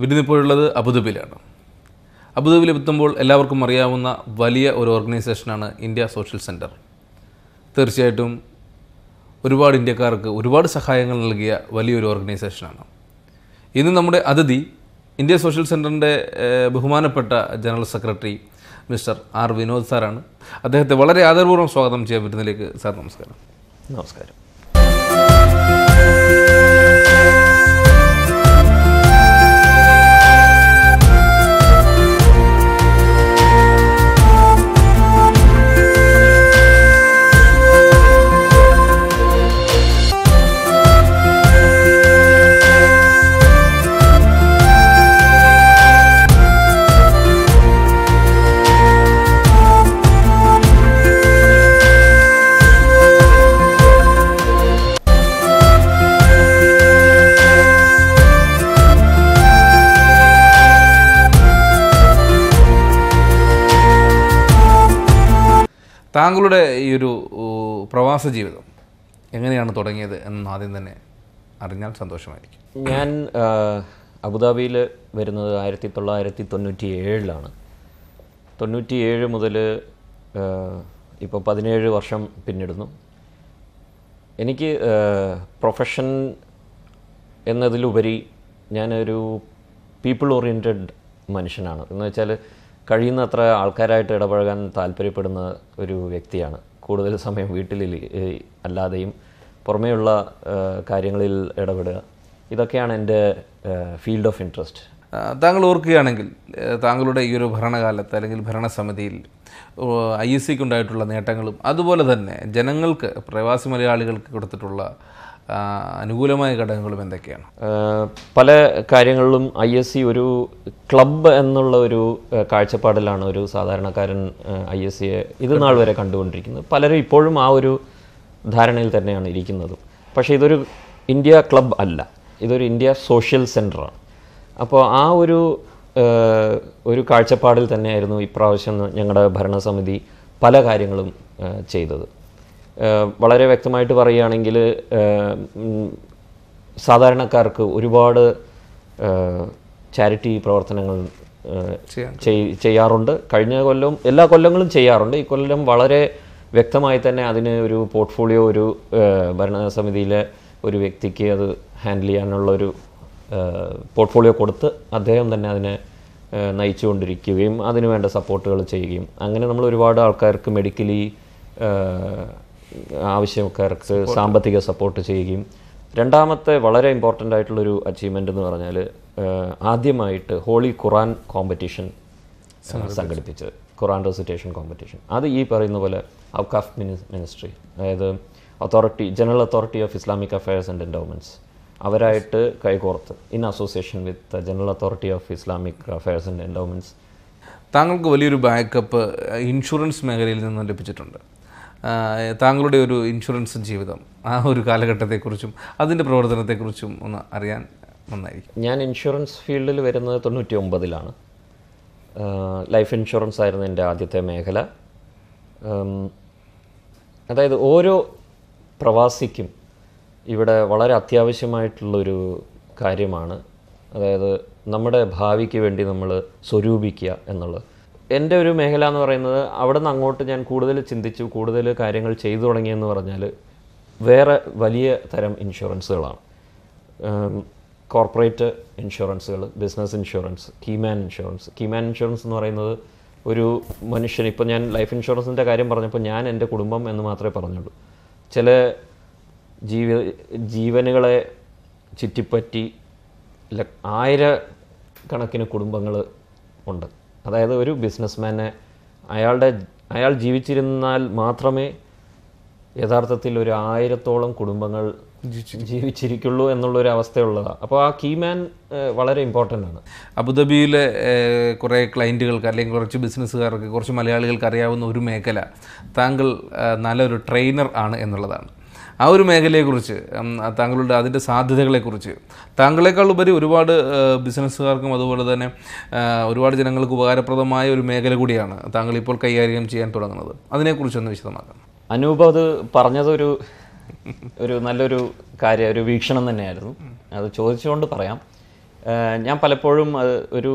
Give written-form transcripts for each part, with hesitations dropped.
വിരുന്നിപ്പോഴുള്ളത് അബുദാബിയിലാണ്. അബുദാബിയിൽ എത്തുമ്പോൾ എല്ലാവർക്കും അറിയാവുന്ന വലിയ ഒരു ഓർഗനൈസേഷനാണ് ഇന്ത്യ സോഷ്യൽ സെൻറ്റർ. തീർച്ചയായിട്ടും ഒരുപാട് ഇന്ത്യക്കാർക്ക് ഒരുപാട് സഹായങ്ങൾ നൽകിയ വലിയൊരു ഓർഗനൈസേഷനാണ്. ഇന്ന് നമ്മുടെ അതിഥി ഇന്ത്യ സോഷ്യൽ സെൻറ്ററിൻ്റെ ബഹുമാനപ്പെട്ട general secretary mister R Vinod സാറാണ്. അദ്ദേഹത്തെ വളരെ ആദരപൂർവ്വം സ്വാഗതം ചെയ്യാൻ പറ്റുന്നതിലേക്ക് സാർ നമസ്കാരം. നമസ്കാരം. താങ്കളുടെ ഈ ഒരു പ്രവാസ ജീവിതം എങ്ങനെയാണ് തുടങ്ങിയത് എന്ന് ആദ്യം തന്നെ അറിഞ്ഞാൽ സന്തോഷമായിരിക്കും. ഞാൻ അബുദാബിയിൽ വരുന്നത് 1997 97 മുതൽ ഇപ്പോൾ 17 വർഷം പിന്നിടുന്നു. എനിക്ക് പ്രൊഫഷൻ എന്നതിലുപരി ഞാനൊരു പീപ്പിൾ ഓറിയൻറ്റഡ് മനുഷ്യനാണ്. എന്ന് വെച്ചാൽ കഴിയുന്നത്ര ആൾക്കാരായിട്ട് ഇടപഴകാൻ താല്പര്യപ്പെടുന്ന ഒരു വ്യക്തിയാണ്. കൂടുതൽ സമയം വീട്ടിൽ അല്ലാതെയും പുറമേയുള്ള കാര്യങ്ങളിൽ ഇടപെടുക, ഇതൊക്കെയാണ് എൻ്റെ ഫീൽഡ് ഓഫ് ഇൻട്രസ്റ്റ്. താങ്കൾ ഓർക്കുകയാണെങ്കിൽ താങ്കളുടെ ഈ ഒരു ഭരണകാലത്ത് അല്ലെങ്കിൽ ഭരണസമിതിയിൽ ISCക്ക് ഉണ്ടായിട്ടുള്ള നേട്ടങ്ങളും അതുപോലെ തന്നെ ജനങ്ങൾക്ക് പ്രവാസി മലയാളികൾക്ക് കൊടുത്തിട്ടുള്ള അനുകൂലമായ ഘടകങ്ങളും എന്തൊക്കെയാണ്? പല കാര്യങ്ങളിലും ISC ഒരു ക്ലബ്ബ് എന്നുള്ള ഒരു കാഴ്ചപ്പാടിലാണ് ഒരു സാധാരണക്കാരൻ ISCയെ ഇത് നാൾ വരെ കണ്ടുകൊണ്ടിരിക്കുന്നത്. പലരും ഇപ്പോഴും ആ ഒരു ധാരണയിൽ തന്നെയാണ് ഇരിക്കുന്നത്. പക്ഷേ ഇതൊരു ഇന്ത്യ ക്ലബ്ബ് അല്ല, ഇതൊരു ഇന്ത്യ സോഷ്യൽ സെൻറ്ററാണ്. അപ്പോൾ ആ ഒരു കാഴ്ചപ്പാടിൽ തന്നെയായിരുന്നു ഇപ്രാവശ്യം ഞങ്ങളുടെ ഭരണസമിതി പല കാര്യങ്ങളും ചെയ്തത്. വളരെ വ്യക്തമായിട്ട് പറയുകയാണെങ്കിൽ സാധാരണക്കാർക്ക് ഒരുപാട് ചാരിറ്റി പ്രവർത്തനങ്ങൾ ചെയ്യാറുണ്ട്. കഴിഞ്ഞ കൊല്ലം എല്ലാ കൊല്ലങ്ങളും ചെയ്യാറുണ്ട്. ഈ കൊല്ലം വളരെ വ്യക്തമായി തന്നെ അതിന് ഒരു പോർട്ട്ഫോളിയോ ഒരു ഭരണസമിതിയിലെ ഒരു വ്യക്തിക്ക് അത് ഹാൻഡിൽ ചെയ്യാനുള്ളൊരു പോർട്ട്ഫോളിയോ കൊടുത്ത് അദ്ദേഹം തന്നെ അതിനെ നയിച്ചുകൊണ്ടിരിക്കുകയും അതിന് വേണ്ട സപ്പോർട്ടുകൾ ചെയ്യുകയും അങ്ങനെ നമ്മൾ ഒരുപാട് ആൾക്കാർക്ക് മെഡിക്കലി ആവശ്യക്കാർക്ക് സാമ്പത്തിക സപ്പോർട്ട് ചെയ്യുകയും. രണ്ടാമത്തെ വളരെ ഇമ്പോർട്ടൻ്റ് ആയിട്ടുള്ളൊരു അച്ചീവ്മെൻ്റ് എന്ന് പറഞ്ഞാൽ ആദ്യമായിട്ട് ഹോളി ഖുറാൻ കോമ്പറ്റീഷൻ സംഘടിപ്പിച്ചത്, ഖുറാൻ റെസിറ്റേഷൻ കോമ്പറ്റീഷൻ. അത് ഈ പറയുന്ന പോലെ ഔഖാഫ് മിനിസ്ട്രി, അതായത് general authority of Islamic affairs and endowments അവരായിട്ട് കൈകോർത്ത് in association with general authority of Islamic affairs and endowments. താങ്കൾക്ക് വലിയൊരു ബാക്കപ്പ് ഇൻഷുറൻസ് മേഖലയിൽ നിന്നും ലഭിച്ചിട്ടുണ്ട്. താങ്കളുടെ ഒരു ഇൻഷുറൻസ് ജീവിതം, ആ ഒരു കാലഘട്ടത്തെക്കുറിച്ചും അതിൻ്റെ പ്രവർത്തനത്തെക്കുറിച്ചും ഒന്ന് അറിയാൻ നന്നായിരിക്കും. ഞാൻ ഇൻഷുറൻസ് ഫീൽഡിൽ വരുന്നത് 99 ലൈഫ് ഇൻഷുറൻസ് ആയിരുന്നു എൻ്റെ ആദ്യത്തെ മേഖല. അതായത് ഓരോ പ്രവാസിക്കും ഇവിടെ വളരെ അത്യാവശ്യമായിട്ടുള്ളൊരു കാര്യമാണ്, അതായത് നമ്മുടെ ഭാവിക്ക് വേണ്ടി നമ്മൾ സ്വരൂപിക്കുക എന്നുള്ളത്. എൻ്റെ ഒരു മേഖല എന്ന് പറയുന്നത് അവിടെ നിന്ന് അങ്ങോട്ട് ഞാൻ കൂടുതൽ ചിന്തിച്ചു, കൂടുതൽ കാര്യങ്ങൾ ചെയ്തു തുടങ്ങിയെന്ന് പറഞ്ഞാൽ വേറെ വലിയ തരം ഇൻഷുറൻസുകളാണ്. കോർപ്പറേറ്റ് ഇൻഷുറൻസുകൾ, ബിസിനസ് ഇൻഷുറൻസ്, കീമാൻ ഇൻഷുറൻസ് എന്ന് പറയുന്നത് ഒരു മനുഷ്യൻ, ഇപ്പോൾ ഞാൻ ലൈഫ് ഇൻഷുറൻസിൻ്റെ കാര്യം പറഞ്ഞപ്പോൾ ഞാൻ എൻ്റെ കുടുംബം എന്ന് മാത്രമേ പറഞ്ഞുള്ളൂ. ചില ജീവനുകളെ ചുറ്റിപ്പറ്റി ആയിരക്കണക്കിന് കുടുംബങ്ങൾ ഉണ്ട്. അതായത് ഒരു ബിസിനസ്മാനെ അയാൾ ജീവിച്ചിരുന്നാൽ മാത്രമേ യഥാർത്ഥത്തിൽ ഒരു 1000-ഓളം കുടുംബങ്ങൾ ജീവിച്ചിരിക്കുള്ളൂ എന്നുള്ളൊരു അവസ്ഥയുള്ളതാണ്. അപ്പോൾ ആ കീമാൻ വളരെ ഇമ്പോർട്ടൻ്റ് ആണ്. അബുദാബിയിലെ കുറേ ക്ലയൻറ്റുകൾക്ക് അല്ലെങ്കിൽ കുറച്ച് ബിസിനസ്സുകാർക്ക്, കുറച്ച് മലയാളികൾക്ക് അറിയാവുന്ന ഒരു മേഖല താങ്കൾ നല്ലൊരു ട്രെയിനർ ആണ് എന്നുള്ളതാണ്. ആ ഒരു മേഖലയെക്കുറിച്ച്, താങ്കളുടെ അതിൻ്റെ സാധ്യതകളെക്കുറിച്ച്, താങ്കളെക്കാൾ ഉപരി ഒരുപാട് ബിസിനസ്സുകാർക്കും അതുപോലെ തന്നെ ഒരുപാട് ജനങ്ങൾക്ക് ഉപകാരപ്രദമായ ഒരു മേഖല കൂടിയാണ് താങ്കൾ ഇപ്പോൾ കൈകാര്യം ചെയ്യാൻ തുടങ്ങുന്നത്. അതിനെക്കുറിച്ചൊന്ന് വിശദമാക്കാം. അനൂപ് അത് പറഞ്ഞതൊരു നല്ലൊരു ഒരു വീക്ഷണം തന്നെയായിരുന്നു. അത് ചോദിച്ചുകൊണ്ട് പറയാം. ഞാൻ പലപ്പോഴും ഒരു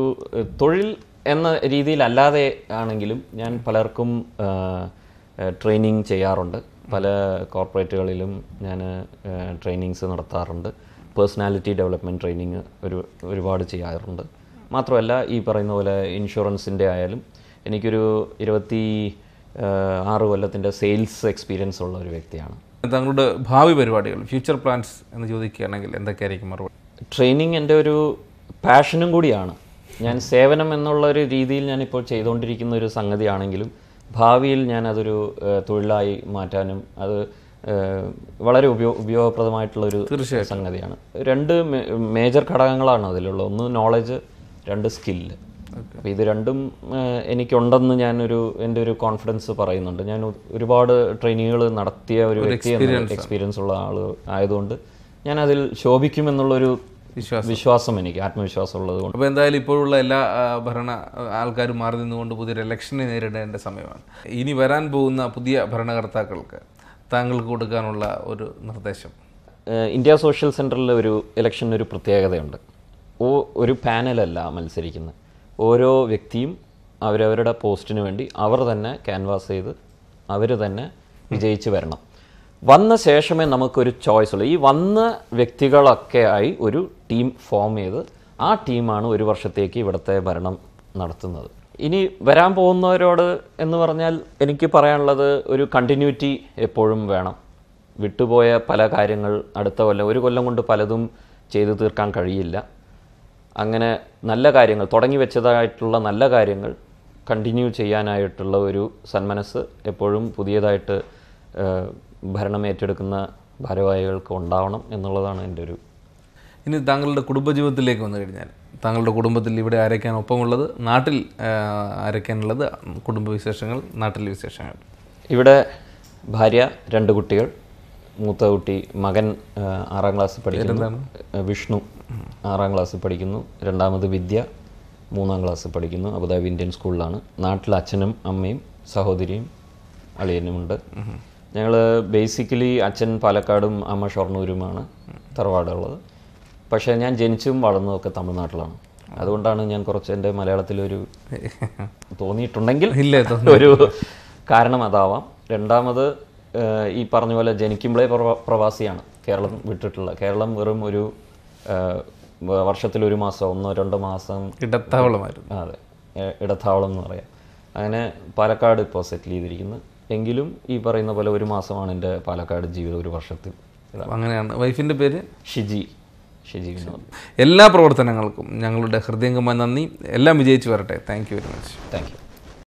തൊഴിൽ എന്ന രീതിയിലല്ലാതെ ആണെങ്കിലും ഞാൻ പലർക്കും ട്രെയിനിങ് ചെയ്യാറുണ്ട്. പല കോർപ്പറേറ്റുകളിലും ഞാൻ ട്രെയിനിങ്സ് നടത്താറുണ്ട്. പേഴ്സണാലിറ്റി ഡെവലപ്മെൻറ്റ് ട്രെയിനിങ് ഒരുപാട് ചെയ്യാറുണ്ട്. മാത്രമല്ല ഈ പറയുന്ന പോലെ ഇൻഷുറൻസിൻ്റെ ആയാലും എനിക്കൊരു 26 കൊല്ലത്തിൻ്റെ സെയിൽസ് എക്സ്പീരിയൻസ് ഉള്ള ഒരു വ്യക്തിയാണ്. താങ്കളുടെ ഭാവി പരിപാടികൾ, ഫ്യൂച്ചർ പ്ലാൻസ് എന്ന് ചോദിക്കുകയാണെങ്കിൽ എന്തൊക്കെയായിരിക്കും മറുപടി? ട്രെയിനിങ് എൻ്റെ ഒരു പാഷനും കൂടിയാണ്. ഞാൻ സേവനം എന്നുള്ള ഒരു രീതിയിൽ ഞാനിപ്പോൾ ചെയ്തുകൊണ്ടിരിക്കുന്ന ഒരു സംഗതിയാണെങ്കിലും ഭാവിയിൽ ഞാൻ അതൊരു തൊഴിലായി മാറ്റാനും അത് വളരെ ഉപയോഗപ്രദമായിട്ടുള്ളൊരു സംഗതിയാണ്. 2 മേജർ ഘടകങ്ങളാണ് അതിലുള്ള. ഒന്ന് നോളജ്, 2 സ്കില്ല്. അപ്പോൾ ഇത് രണ്ടും എനിക്കുണ്ടെന്ന് എൻ്റെ ഒരു കോൺഫിഡൻസ് പറയുന്നുണ്ട്. ഞാൻ ഒരുപാട് ട്രെയിനിങ്ങുകൾ നടത്തിയ ഒരു വ്യക്തി, എക്സ്പീരിയൻസ് ഉള്ള ആൾ ആയതുകൊണ്ട് ഞാൻ അതിൽ ശോഭിക്കുമെന്നുള്ളൊരു വിശ്വാസം, എനിക്ക് ആത്മവിശ്വാസം ഉള്ളത് കൊണ്ട്. അപ്പോൾ എന്തായാലും ഇപ്പോഴുള്ള എല്ലാ ഭരണ ആൾക്കാരും മാറി നിന്നുകൊണ്ട് പുതിയൊരു ഇലക്ഷനെ നേരിടേണ്ട സമയമാണ്. ഇനി വരാൻ പോകുന്ന പുതിയ ഭരണകർത്താക്കൾക്ക് താങ്കൾക്ക് കൊടുക്കാനുള്ള ഒരു നിർദ്ദേശം? ഇന്ത്യ സോഷ്യൽ സെൻറ്ററിൽ ഒരു ഇലക്ഷന് ഒരു പ്രത്യേകതയുണ്ട്. ഒരു പാനലല്ല മത്സരിക്കുന്നത്. ഓരോ വ്യക്തിയും അവരവരുടെ പോസ്റ്റിന് വേണ്ടി അവർ തന്നെ ക്യാൻവാസ് ചെയ്ത് അവർ തന്നെ വിജയിച്ച് വരണം. വന്ന ശേഷമേ നമുക്കൊരു ചോയ്സ് ഉള്ളൂ. ഈ വന്ന വ്യക്തികളൊക്കെ ആയി ഒരു ടീം ഫോം ചെയ്ത് ആ ടീമാണ് ഒരു വർഷത്തേക്ക് ഇവിടുത്തെ ഭരണം നടത്തുന്നത്. ഇനി വരാൻ പോകുന്നവരോട് എന്ന് പറഞ്ഞാൽ എനിക്ക് പറയാനുള്ളത് ഒരു കണ്ടിന്യൂറ്റി എപ്പോഴും വേണം. വിട്ടുപോയ പല കാര്യങ്ങൾ അടുത്ത കൊല്ലം, ഒരു കൊല്ലം കൊണ്ട് പലതും ചെയ്തു തീർക്കാൻ കഴിയില്ല. അങ്ങനെ നല്ല കാര്യങ്ങൾ, തുടങ്ങി വെച്ചതായിട്ടുള്ള നല്ല കാര്യങ്ങൾ കണ്ടിന്യൂ ചെയ്യാനായിട്ടുള്ള ഒരു സന്മനസ് എപ്പോഴും പുതിയതായിട്ട് ഭരണം ഏറ്റെടുക്കുന്ന ഭാരവാഹികൾക്ക് ഉണ്ടാവണം എന്നുള്ളതാണ് എൻ്റെ ഒരു. ഇനി താങ്കളുടെ കുടുംബജീവിതത്തിലേക്ക് വന്നു കഴിഞ്ഞാൽ താങ്കളുടെ കുടുംബത്തിൽ ഇവിടെ ആരൊക്കെയാണ് ഒപ്പമുള്ളത്, നാട്ടിൽ ആരൊക്കെയാണുള്ളത്, കുടുംബവിശേഷങ്ങൾ, നാട്ടിലെ വിശേഷങ്ങൾ? ഇവിടെ ഭാര്യ, 2 കുട്ടികൾ. മൂത്ത കുട്ടി മകൻ 6ാം ക്ലാസ്സിൽ പഠിക്കുന്നു, വിഷ്ണു 6ാം ക്ലാസ്സിൽ പഠിക്കുന്നു. രണ്ടാമത് വിദ്യ 3ാം ക്ലാസ്സിൽ പഠിക്കുന്നു, അബുദാബി ഇന്ത്യൻ സ്കൂളിലാണ്. നാട്ടിൽ അച്ഛനും അമ്മയും സഹോദരിയും അളിയനുമുണ്ട്. ഞങ്ങൾ ബേസിക്കലി അച്ഛൻ പാലക്കാടും അമ്മ ഷൊർണൂരുമാണ് തറവാടുള്ളത്. പക്ഷേ ഞാൻ ജനിച്ചും വളർന്നതൊക്കെ തമിഴ്നാട്ടിലാണ്. അതുകൊണ്ടാണ് ഞാൻ കുറച്ച് എൻ്റെ മലയാളത്തിലൊരു തോന്നിയിട്ടുണ്ടെങ്കിൽ ഒരു കാരണം അതാവാം. രണ്ടാമത് ഈ പറഞ്ഞ പോലെ ജനിക്കുമ്പോഴേ പ്രവാസിയാണ്, കേരളം വിട്ടിട്ടുള്ള. കേരളം വെറും ഒരു വർഷത്തിലൊരു മാസം, 1-2 മാസം ഇടത്താവളമായിരുന്നു. അതെ, ഇടത്താവളം എന്ന് പറയാം. അങ്ങനെ പാലക്കാട് ഇപ്പോൾ സെറ്റിൽ ചെയ്തിരിക്കുന്നു. എങ്കിലും ഈ പറയുന്ന പോലെ ഒരു മാസമാണ് എൻ്റെ പാലക്കാട് ജീവിതം, ഒരു വർഷത്തിൽ. അങ്ങനെയാണ്. വൈഫിൻ്റെ പേര്? ഷിജി വിനോദ്. എല്ലാ പ്രവർത്തനങ്ങൾക്കും ഞങ്ങളുടെ ഹൃദയംഗമായ നന്ദി. എല്ലാം വിജയിച്ചു വരട്ടെ. Thank you very much. Thank you.